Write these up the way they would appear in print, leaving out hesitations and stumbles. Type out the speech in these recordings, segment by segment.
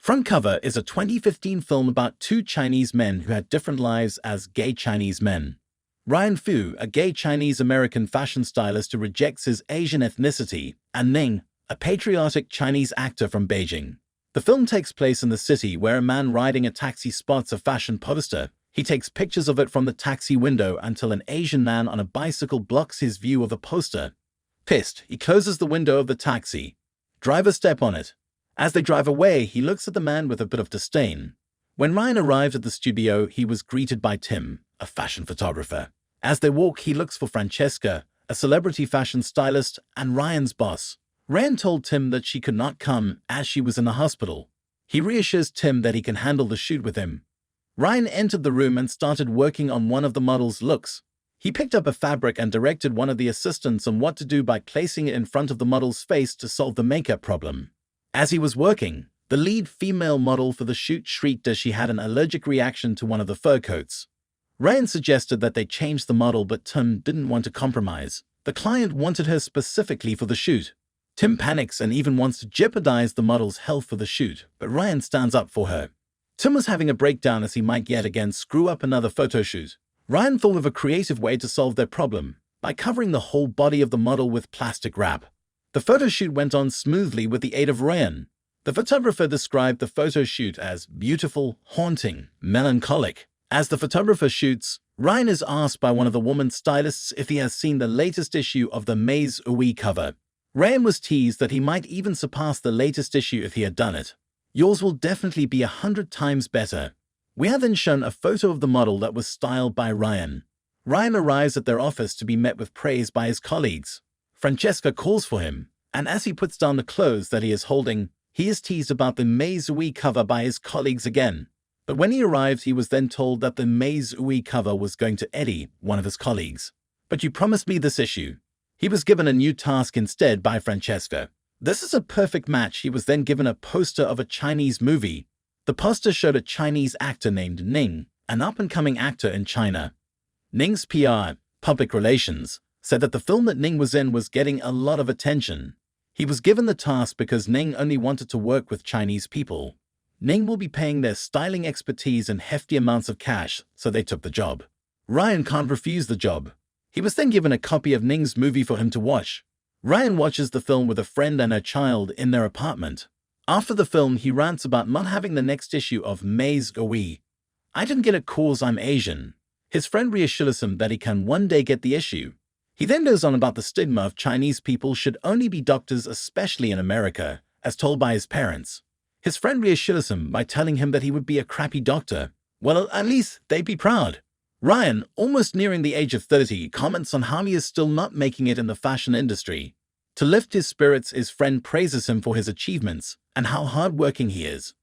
Front cover is a 2015 film about two Chinese men who had different lives as gay Chinese men. Ryan Fu, a gay Chinese-American fashion stylist who rejects his Asian ethnicity, and Ning, a patriotic Chinese actor from Beijing. The film takes place in the city where a man riding a taxi spots a fashion poster. He takes pictures of it from the taxi window until an Asian man on a bicycle blocks his view of the poster. Pissed, he closes the window of the taxi. Driver step on it. As they drive away, he looks at the man with a bit of disdain. When Ryan arrives at the studio, he was greeted by Tim, a fashion photographer. As they walk, he looks for Francesca, a celebrity fashion stylist, and Ryan's boss. Ryan told Tim that she could not come as she was in the hospital. He reassures Tim that he can handle the shoot with him. Ryan entered the room and started working on one of the model's looks. He picked up a fabric and directed one of the assistants on what to do by placing it in front of the model's face to solve the makeup problem. As he was working, the lead female model for the shoot shrieked as she had an allergic reaction to one of the fur coats. Ryan suggested that they change the model, but Tim didn't want to compromise. The client wanted her specifically for the shoot. Tim panics and even wants to jeopardize the model's health for the shoot, but Ryan stands up for her. Tim was having a breakdown as he might yet again screw up another photo shoot. Ryan thought of a creative way to solve their problem by covering the whole body of the model with plastic wrap. The photo shoot went on smoothly with the aid of Ryan. The photographer described the photo shoot as beautiful, haunting, melancholic. As the photographer shoots, Ryan is asked by one of the woman stylists if he has seen the latest issue of the Maze Ui cover. Ryan was teased that he might even surpass the latest issue if he had done it. Yours will definitely be 100 times better. We are then shown a photo of the model that was styled by Ryan. Ryan arrives at their office to be met with praise by his colleagues. Francesca calls for him, and as he puts down the clothes that he is holding, he is teased about the Maze Ui cover by his colleagues again. But when he arrived, he was then told that the Maze Ui cover was going to Eddie, one of his colleagues. But you promised me this issue. He was given a new task instead by Francesca. This is a perfect match. He was then given a poster of a Chinese movie. The poster showed a Chinese actor named Ning, an up-and-coming actor in China. Ning's PR, public relations, said that the film that Ning was in was getting a lot of attention. He was given the task because Ning only wanted to work with Chinese people. Ning will be paying their styling expertise in hefty amounts of cash, so they took the job. Ryan can't refuse the job. He was then given a copy of Ning's movie for him to watch. Ryan watches the film with a friend and her child in their apartment. After the film, he rants about not having the next issue of Maze Ui. I didn't get it 'cause I'm Asian. His friend reassures him that he can one day get the issue. He then goes on about the stigma of Chinese people should only be doctors, especially in America, as told by his parents. His friend reassures him by telling him that he would be a crappy doctor. Well, at least they'd be proud. Ryan, almost nearing the age of 30, comments on how he is still not making it in the fashion industry. To lift his spirits, his friend praises him for his achievements and how hardworking he is.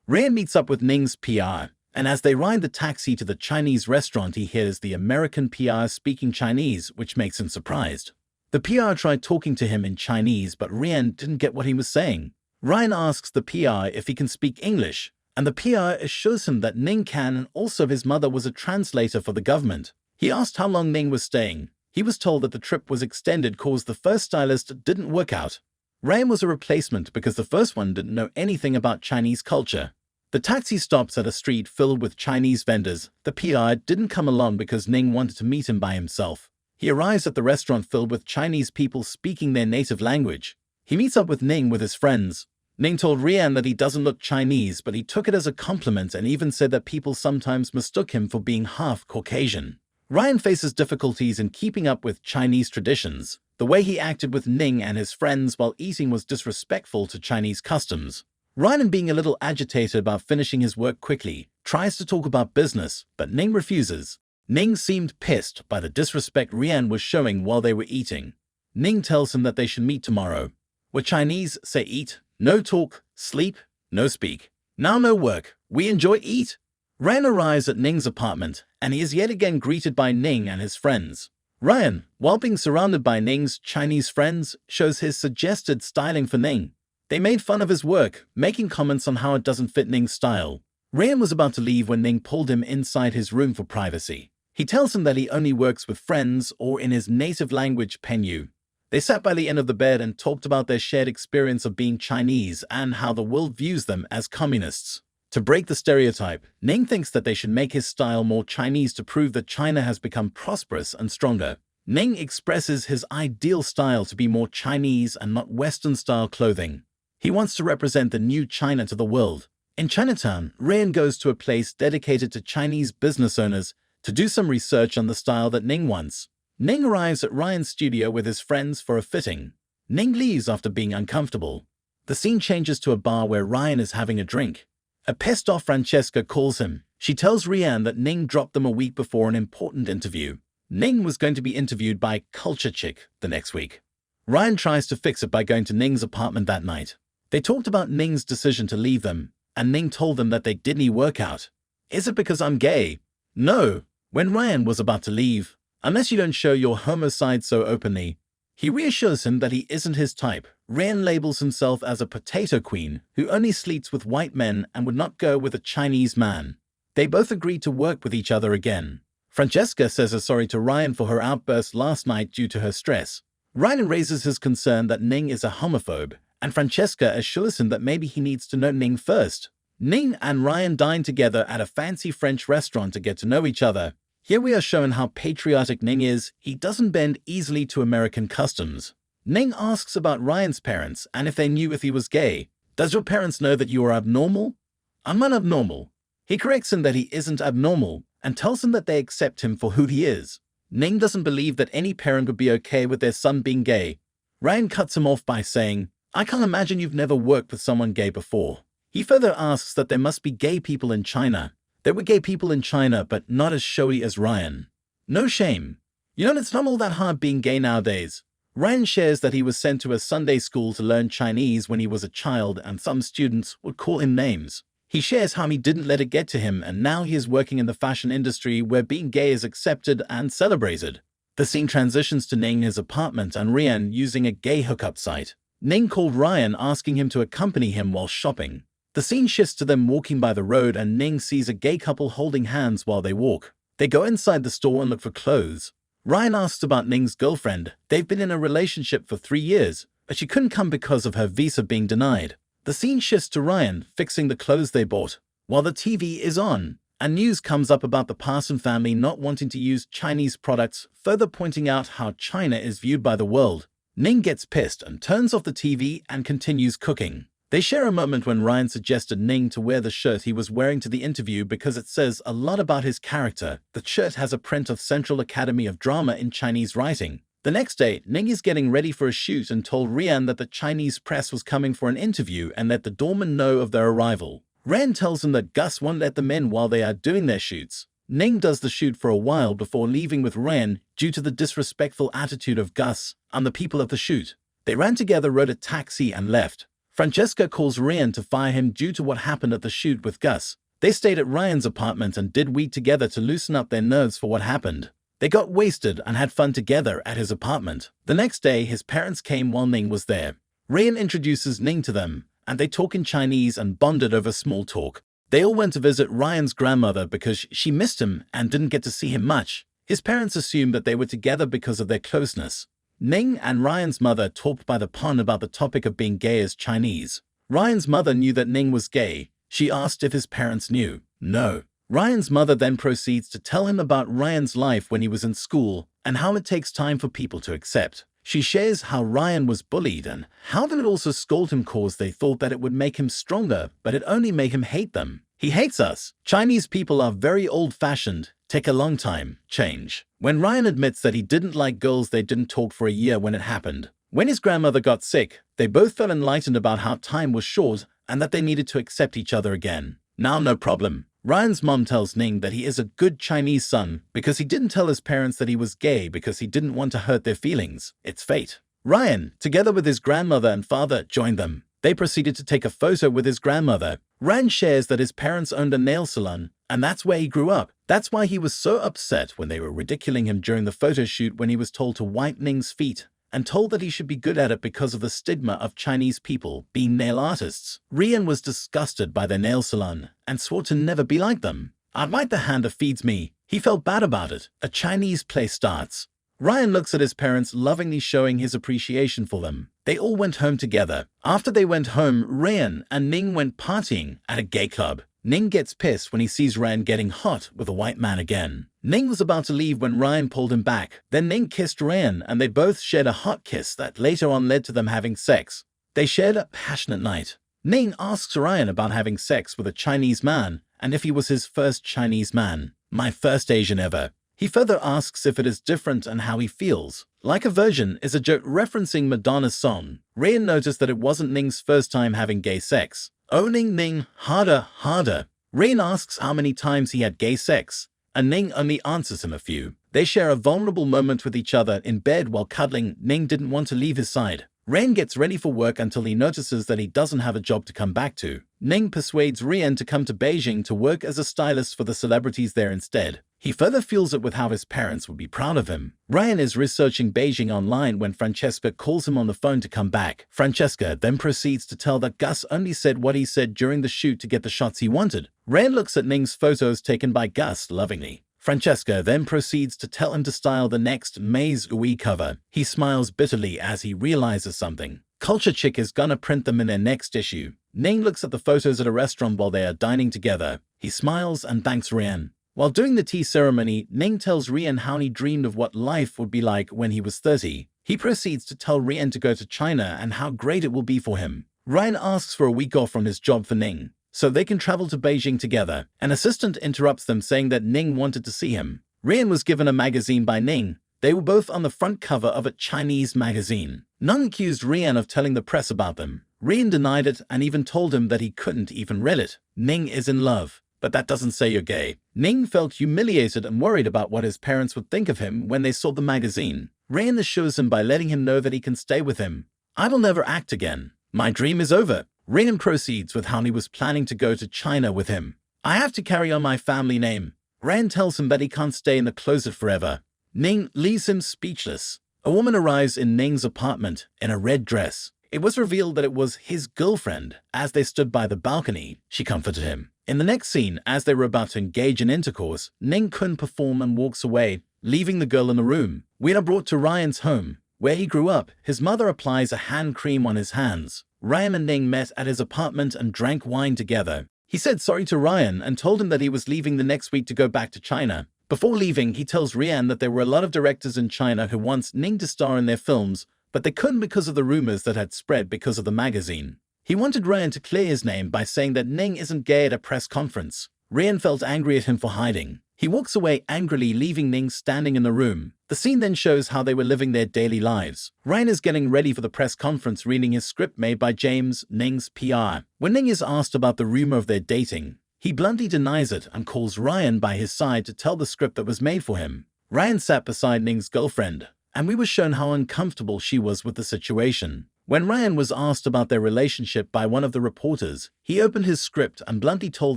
Ryan meets up with Ning's PR, and as they ride the taxi to the Chinese restaurant, he hears the American PR speaking Chinese, which makes him surprised. The PR tried talking to him in Chinese, but Ryan didn't get what he was saying. Ryan asks the PR if he can speak English, and the PR assures him that Ning can, and also his mother was a translator for the government. He asked how long Ning was staying. He was told that the trip was extended cause the first stylist didn't work out. Ryan was a replacement because the first one didn't know anything about Chinese culture. The taxi stops at a street filled with Chinese vendors. The PR didn't come along because Ning wanted to meet him by himself. He arrives at the restaurant filled with Chinese people speaking their native language. He meets up with Ning with his friends. Ning told Ryan that he doesn't look Chinese, but he took it as a compliment and even said that people sometimes mistook him for being half Caucasian. Ryan faces difficulties in keeping up with Chinese traditions. The way he acted with Ning and his friends while eating was disrespectful to Chinese customs. Ryan, being a little agitated about finishing his work quickly, tries to talk about business, but Ning refuses. Ning seemed pissed by the disrespect Ryan was showing while they were eating. Ning tells him that they should meet tomorrow. Where Chinese say eat, no talk, sleep, no speak. Now no work, we enjoy eat. Ryan arrives at Ning's apartment, and he is yet again greeted by Ning and his friends. Ryan, while being surrounded by Ning's Chinese friends, shows his suggested styling for Ning. They made fun of his work, making comments on how it doesn't fit Ning's style. Ryan was about to leave when Ning pulled him inside his room for privacy. He tells him that he only works with friends or in his native language, Penyu. They sat by the end of the bed and talked about their shared experience of being Chinese and how the world views them as communists. To break the stereotype, Ning thinks that they should make his style more Chinese to prove that China has become prosperous and stronger. Ning expresses his ideal style to be more Chinese and not Western-style clothing. He wants to represent the new China to the world. In Chinatown, Ryan goes to a place dedicated to Chinese business owners to do some research on the style that Ning wants. Ning arrives at Ryan's studio with his friends for a fitting. Ning leaves after being uncomfortable. The scene changes to a bar where Ryan is having a drink. A pissed-off Francesca calls him. She tells Ryan that Ning dropped them a week before an important interview. Ning was going to be interviewed by Culture Chick the next week. Ryan tries to fix it by going to Ning's apartment that night. They talked about Ning's decision to leave them, and Ning told them that they didn't work out. Is it because I'm gay? No. When Ryan was about to leave, unless you don't show your homo side so openly, he reassures him that he isn't his type. Ryan labels himself as a potato queen who only sleeps with white men and would not go with a Chinese man. They both agreed to work with each other again. Francesca says her sorry to Ryan for her outburst last night due to her stress. Ryan raises his concern that Ning is a homophobe, and Francesca assures him that maybe he needs to know Ning first. Ning and Ryan dine together at a fancy French restaurant to get to know each other. Here we are shown how patriotic Ning is. He doesn't bend easily to American customs. Ning asks about Ryan's parents and if they knew if he was gay. Does your parents know that you are abnormal? I'm not abnormal. He corrects him that he isn't abnormal and tells him that they accept him for who he is. Ning doesn't believe that any parent would be okay with their son being gay. Ryan cuts him off by saying, I can't imagine you've never worked with someone gay before. He further asks that there must be gay people in China. There were gay people in China, but not as showy as Ryan. No shame. You know, it's not all that hard being gay nowadays. Ryan shares that he was sent to a Sunday school to learn Chinese when he was a child, and some students would call him names. He shares how he didn't let it get to him, and now he is working in the fashion industry where being gay is accepted and celebrated. The scene transitions to Ning in his apartment and Ryan using a gay hookup site. Ning called Ryan asking him to accompany him while shopping. The scene shifts to them walking by the road and Ning sees a gay couple holding hands while they walk. They go inside the store and look for clothes. Ryan asks about Ning's girlfriend. They've been in a relationship for 3 years, but she couldn't come because of her visa being denied. The scene shifts to Ryan fixing the clothes they bought, while the TV is on, and news comes up about the Parson family not wanting to use Chinese products, further pointing out how China is viewed by the world. Ning gets pissed and turns off the TV and continues cooking. They share a moment when Ryan suggested Ning to wear the shirt he was wearing to the interview because it says a lot about his character. The shirt has a print of Central Academy of Drama in Chinese writing. The next day, Ning is getting ready for a shoot and told Ryan that the Chinese press was coming for an interview and let the doorman know of their arrival. Ryan tells him that Gus won't let them in while they are doing their shoots. Ning does the shoot for a while before leaving with Ryan due to the disrespectful attitude of Gus and the people of the shoot. They ran together, rode a taxi, and left. Francesca calls Ryan to fire him due to what happened at the shoot with Gus. They stayed at Ryan's apartment and did weed together to loosen up their nerves for what happened. They got wasted and had fun together at his apartment. The next day, his parents came while Ning was there. Ryan introduces Ning to them, and they talk in Chinese and bonded over small talk. They all went to visit Ryan's grandmother because she missed him and didn't get to see him much. His parents assumed that they were together because of their closeness. Ning and Ryan's mother talked by the pond about the topic of being gay as Chinese. Ryan's mother knew that Ning was gay. She asked if his parents knew. No. Ryan's mother then proceeds to tell him about Ryan's life when he was in school and how it takes time for people to accept. She shares how Ryan was bullied and how they would also scold him cause they thought that it would make him stronger, but it only made him hate them. He hates us. Chinese people are very old-fashioned, take a long time, change. When Ryan admits that he didn't like girls, they didn't talk for a year when it happened. When his grandmother got sick, they both felt enlightened about how time was short and that they needed to accept each other again. Now, no problem. Ryan's mom tells Ning that he is a good Chinese son because he didn't tell his parents that he was gay because he didn't want to hurt their feelings. It's fate. Ryan, together with his grandmother and father, joined them. They proceeded to take a photo with his grandmother. Ryan shares that his parents owned a nail salon, and that's where he grew up. That's why he was so upset when they were ridiculing him during the photo shoot when he was told to wipe Ning's feet and told that he should be good at it because of the stigma of Chinese people being nail artists. Ryan was disgusted by their nail salon and swore to never be like them. I'd bite the hand that feeds me. He felt bad about it. A Chinese play starts. Ryan looks at his parents, lovingly showing his appreciation for them. They all went home together. After they went home, Ryan and Ning went partying at a gay club. Ning gets pissed when he sees Ryan getting hot with a white man again. Ning was about to leave when Ryan pulled him back. Then Ning kissed Ryan and they both shared a hot kiss that later on led to them having sex. They shared a passionate night. Ning asks Ryan about having sex with a Chinese man and if he was his first Chinese man. My first Asian ever. He further asks if it is different and how he feels. Like a Virgin is a joke referencing Madonna's song. Ryan noticed that it wasn't Ning's first time having gay sex. Owning Ning harder, harder. Ryan asks how many times he had gay sex, and Ning only answers him a few. They share a vulnerable moment with each other in bed while cuddling. Ning didn't want to leave his side. Ryan gets ready for work until he notices that he doesn't have a job to come back to. Ning persuades Ryan to come to Beijing to work as a stylist for the celebrities there instead. He further fuels it with how his parents would be proud of him. Ryan is researching Beijing online when Francesca calls him on the phone to come back. Francesca then proceeds to tell that Gus only said what he said during the shoot to get the shots he wanted. Ryan looks at Ning's photos taken by Gus lovingly. Francesca then proceeds to tell him to style the next Maze Ui cover. He smiles bitterly as he realizes something. Culture Chick is gonna print them in their next issue. Ning looks at the photos at a restaurant while they are dining together. He smiles and thanks Ryan. While doing the tea ceremony, Ning tells Ryan how he dreamed of what life would be like when he was 30. He proceeds to tell Ryan to go to China and how great it will be for him. Ryan asks for a week off from his job for Ning, so they can travel to Beijing together. An assistant interrupts them saying that Ning wanted to see him. Ryan was given a magazine by Ning. They were both on the front cover of a Chinese magazine. None accused Ryan of telling the press about them. Ryan denied it and even told him that he couldn't even read it. Ning is in love, but that doesn't say you're gay. Ning felt humiliated and worried about what his parents would think of him when they saw the magazine. Ryan assures him by letting him know that he can stay with him. I will never act again. My dream is over. Ryan proceeds with how he was planning to go to China with him. I have to carry on my family name. Ryan tells him that he can't stay in the closet forever. Ning leaves him speechless. A woman arrives in Ning's apartment in a red dress. It was revealed that it was his girlfriend. As they stood by the balcony, she comforted him. In the next scene, as they were about to engage in intercourse, Ning couldn't perform and walks away, leaving the girl in the room. We are brought to Ryan's home, where he grew up. His mother applies a hand cream on his hands. Ryan and Ning met at his apartment and drank wine together. He said sorry to Ryan and told him that he was leaving the next week to go back to China. Before leaving, he tells Ryan that there were a lot of directors in China who want Ning to star in their films, but they couldn't because of the rumors that had spread because of the magazine. He wanted Ryan to clear his name by saying that Ning isn't gay at a press conference. Ryan felt angry at him for hiding. He walks away angrily, leaving Ning standing in the room. The scene then shows how they were living their daily lives. Ryan is getting ready for the press conference, reading his script made by James, Ning's PR. When Ning is asked about the rumor of their dating, he bluntly denies it and calls Ryan by his side to tell the script that was made for him. Ryan sat beside Ning's girlfriend, and we were shown how uncomfortable she was with the situation. When Ryan was asked about their relationship by one of the reporters, he opened his script and bluntly told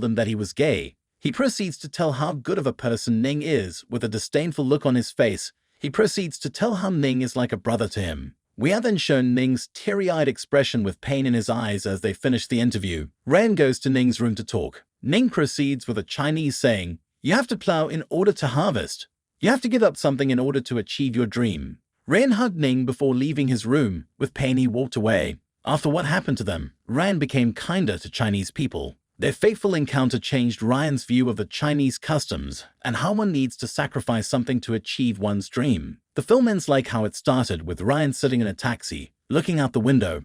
them that he was gay. He proceeds to tell how good of a person Ning is. With a disdainful look on his face, he proceeds to tell how Ning is like a brother to him. We are then shown Ning's teary-eyed expression with pain in his eyes as they finish the interview. Ryan goes to Ning's room to talk. Ning proceeds with a Chinese saying, "You have to plow in order to harvest. You have to give up something in order to achieve your dream." Ryan hugged Ning before leaving his room. With pain, he walked away. After what happened to them, Ryan became kinder to Chinese people. Their fateful encounter changed Ryan's view of the Chinese customs and how one needs to sacrifice something to achieve one's dream. The film ends like how it started, with Ryan sitting in a taxi, looking out the window.